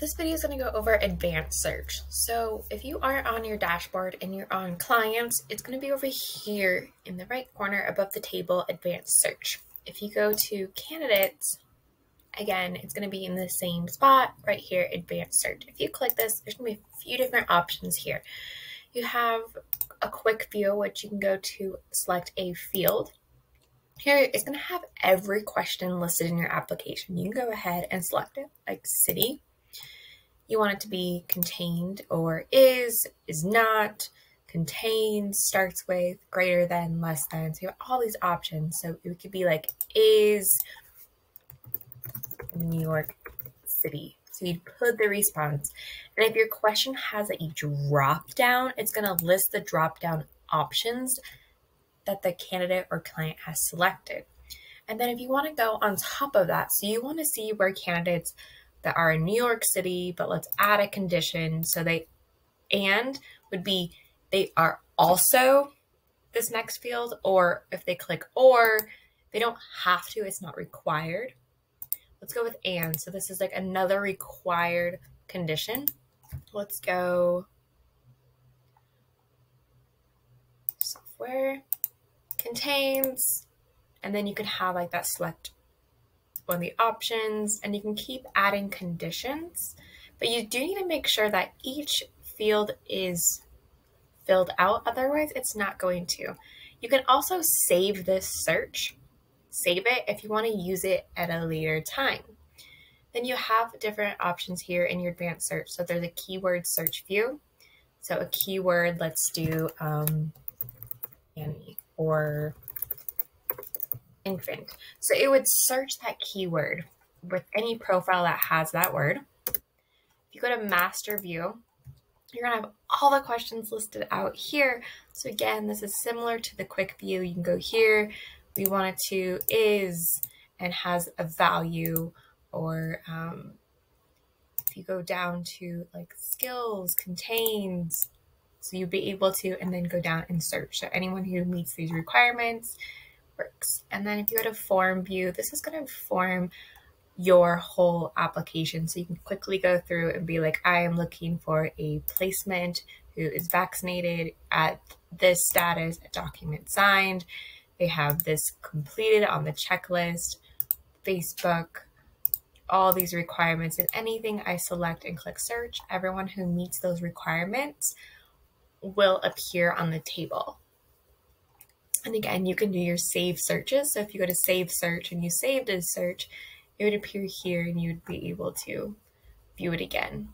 This video is going to go over advanced search. So if you are on your dashboard and you're on clients, it's going to be over here in the right corner above the table, advanced search. If you go to candidates, again, it's going to be in the same spot right here, advanced search. If you click this, there's going to be a few different options here. You have a quick view, which you can go to select a field. Here, it's going to have every question listed in your application. You can go ahead and select it, like city. You want it to be contained or is not, contains, starts with, greater than, less than. So you have all these options. So it could be like is New York City. So you'd put the response. And if your question has a drop down, it's going to list the drop down options that the candidate or client has selected. And then if you want to go on top of that, so you want to see where candidates that are in New York City, but let's add a condition. So they would be they are also this next field, or if they click or, they don't have to, it's not required. Let's go with and. So this is like another required condition. Let's go software contains, and then you can have like that select one of the options, and you can keep adding conditions, but you do need to make sure that each field is filled out, otherwise it's not going to. You can also save this search, save it if you want to use it at a later time. Then you have different options here in your advanced search. So there's a keyword search view. So a keyword, let's do Annie or infant. So it would search that keyword with any profile that has that word. If you go to master view, you're gonna have all the questions listed out here. So again, this is similar to the quick view. You can go here. We want it to is and has a value, or if you go down to like skills, contains, so you'll be able to, and then go down and search. So anyone who meets these requirements works. And then if you go to form view, this is going to form your whole application. So you can quickly go through and be like, I am looking for a placement who is vaccinated at this status, a document signed. They have this completed on the checklist, Facebook, all these requirements, and anything I select and click search, everyone who meets those requirements will appear on the table. And again, you can do your save searches. So if you go to save search and you saved a search, it would appear here and you would be able to view it again.